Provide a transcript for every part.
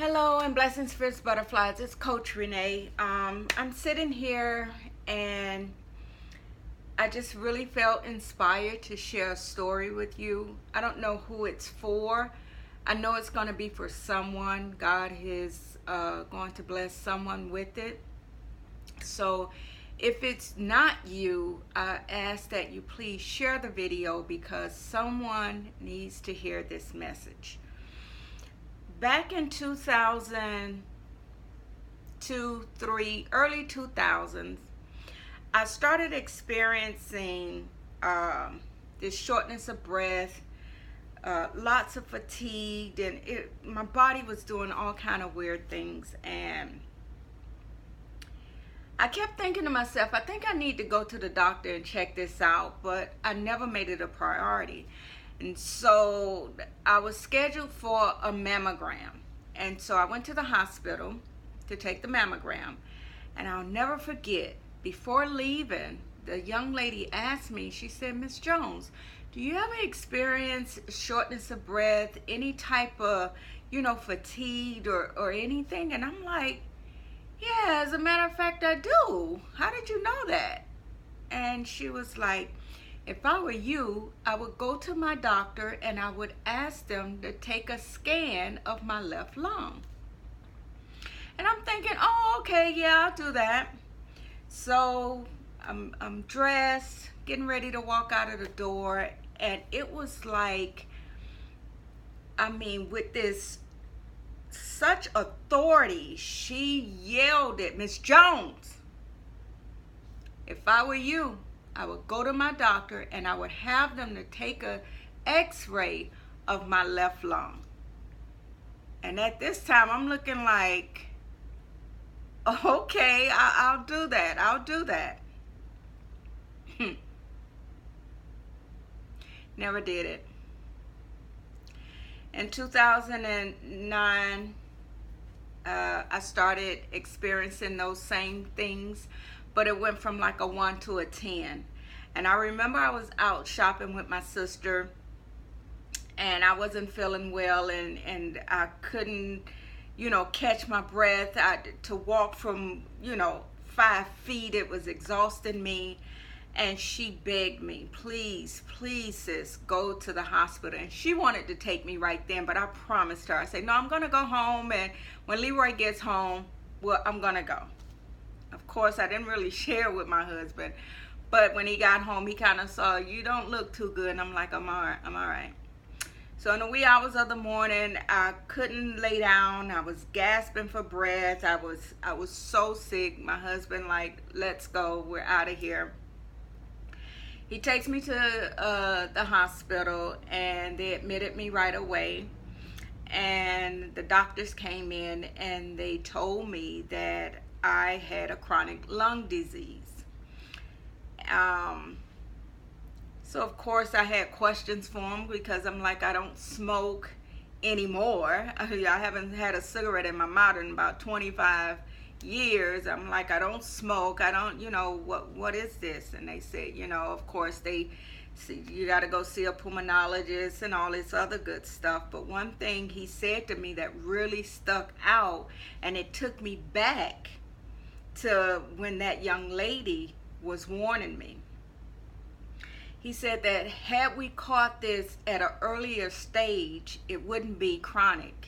Hello and blessings, Fierce Butterflies. It's Coach Renee. I'm sitting here and I just really felt inspired to share a story with you. I don't know who it's for. I know it's going to be for someone. God is going to bless someone with it. So if it's not you, I ask that you please share the video because someone needs to hear this message. Back in 2002, 3, early 2000s, I started experiencing this shortness of breath, lots of fatigue, and my body was doing all kind of weird things. And I kept thinking to myself, I think I need to go to the doctor and check this out, but I never made it a priority. And so I was scheduled for a mammogram. And so I went to the hospital to take the mammogram. And I'll never forget, before leaving, the young lady asked me, she said, "Miss Jones, do you ever experience shortness of breath, any type of, fatigue or anything?" And I'm like, "Yeah, as a matter of fact, I do. How did you know that?" And she was like, "If I were you, I would go to my doctor and I would ask them to take a scan of my left lung." And I'm thinking, "Oh, okay, yeah, I'll do that." So I'm dressed, getting ready to walk out of the door, and it was like, with this such authority, she yelled at Miss Jones, "If I were you, I would go to my doctor and I would have them to take a x-ray of my left lung." And at this time, I'm looking like, okay, I'll do that. I'll do that. Never did it. In 2009, I started experiencing those same things, but it went from like a 1 to a 10. And I remember I was out shopping with my sister and I wasn't feeling well, and I couldn't, catch my breath. To walk from, 5 feet, it was exhausting me. And she begged me, "Please, please, sis, go to the hospital." And she wanted to take me right then, but I promised her. I said, "No, I'm going to go home, and when Leroy gets home, well, I'm going to go." Of course, I didn't really share with my husband, but when he got home, he kind of saw, "You don't look too good." And I'm like, I'm all right. So in the wee hours of the morning, I couldn't lay down. I was gasping for breath. I was so sick. My husband like, "Let's go. We're out of here." He takes me to the hospital, and they admitted me right away. And the doctors came in, and they told me that I had a chronic lung disease. So of course I had questions for him because I'm like, I don't smoke anymore. I haven't had a cigarette in my mouth in about 25 years. I'm like, I don't smoke. I don't, what is this? And they said, of course they see, you got to go see a pulmonologist and all this other good stuff. But one thing he said to me that really stuck out, and it took me back to when that young lady was warning me. He said that had we caught this at an earlier stage, it wouldn't be chronic.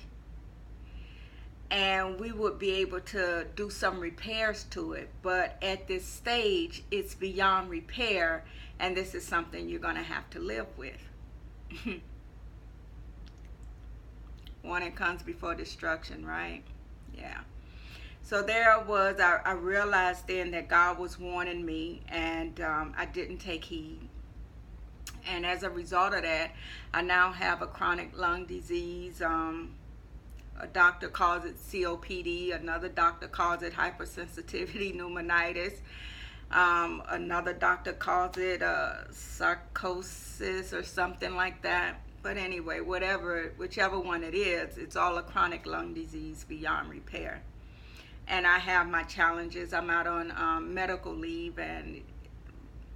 And we would be able to do some repairs to it. But at this stage, it's beyond repair, and this is something you're going to have to live with. Warning comes before destruction, right? Yeah. So there I was. I realized then that God was warning me, and I didn't take heed. And as a result of that, I now have a chronic lung disease. A doctor calls it COPD. Another doctor calls it hypersensitivity pneumonitis. Another doctor calls it sarcosis or something like that. But anyway, whichever one it is, it's all a chronic lung disease beyond repair. And I have my challenges. I'm out on medical leave, and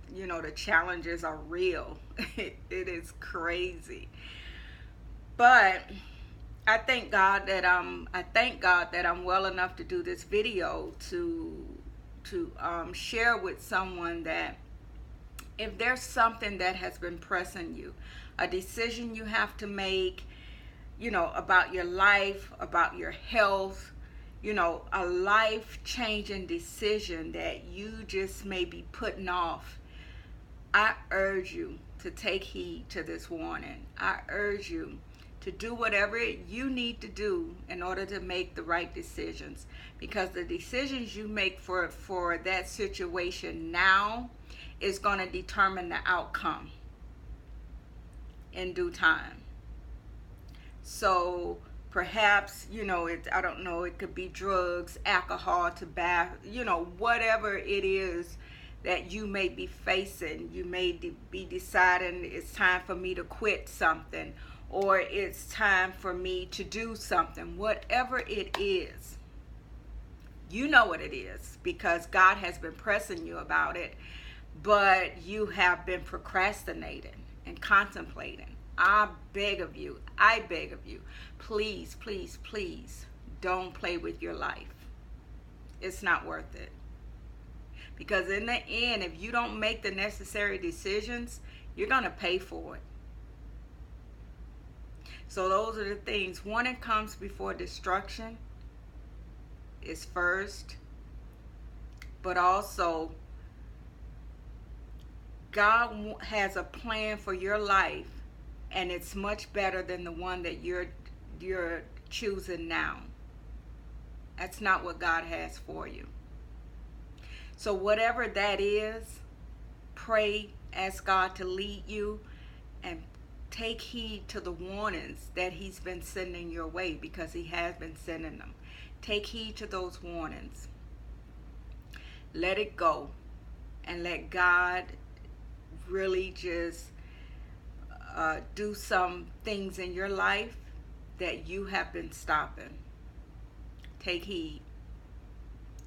the challenges are real. It is crazy. But I thank God that I'm well enough to do this video to share with someone that if there's something that has been pressing you, a decision you have to make, about your life, about your health, a life-changing decision that you just may be putting off, I urge you to take heed to this warning. I urge you to do whatever you need to do in order to make the right decisions, because the decisions you make for that situation now is going to determine the outcome in due time. So perhaps, I don't know, it could be drugs, alcohol, tobacco, whatever it is that you may be facing. You may be deciding it's time for me to quit something, or it's time for me to do something. Whatever it is, you know what it is, because God has been pressing you about it, but you have been procrastinating and contemplating. I beg of you, please, please, please don't play with your life. It's not worth it. Because in the end, if you don't make the necessary decisions, you're going to pay for it. So those are the things. Warning comes before destruction is first. But also, God has a plan for your life, and it's much better than the one that you're choosing now. That's not what God has for you. So whatever that is, pray, ask God to lead you, and take heed to the warnings that He's been sending your way, because He has been sending them. Take heed to those warnings. Let it go, and let God really just do some things in your life that you have been stopping. Take heed.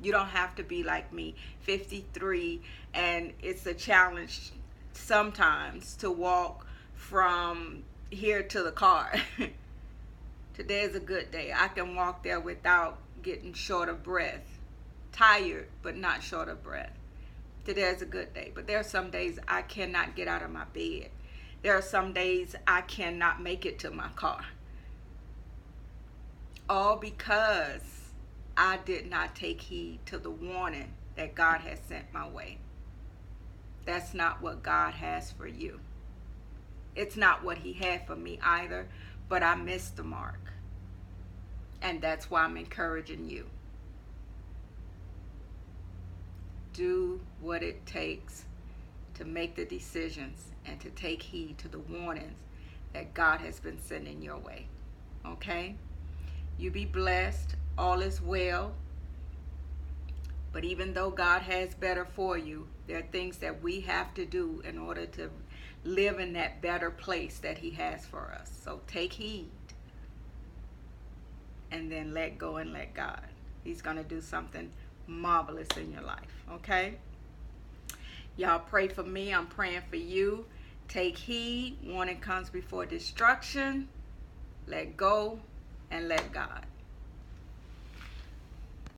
You don't have to be like me, 53, and it's a challenge sometimes to walk from here to the car. Today is a good day. I can walk there without getting short of breath. Tired, but not short of breath. Today is a good day. But there are some days I cannot get out of my bed. There are some days I cannot make it to my car. All because I did not take heed to the warning that God has sent my way. That's not what God has for you. It's not what He had for me either, but I missed the mark. And that's why I'm encouraging you. Do what it takes to make the decisions and to take heed to the warnings that God has been sending your way. Okay? You be blessed. All is well. But even though God has better for you, there are things that we have to do in order to live in that better place that He has for us. So take heed. And then let go and let God. He's going to do something marvelous in your life. Okay? Y'all pray for me. I'm praying for you. Take heed. Warning comes before destruction. Let go and let God.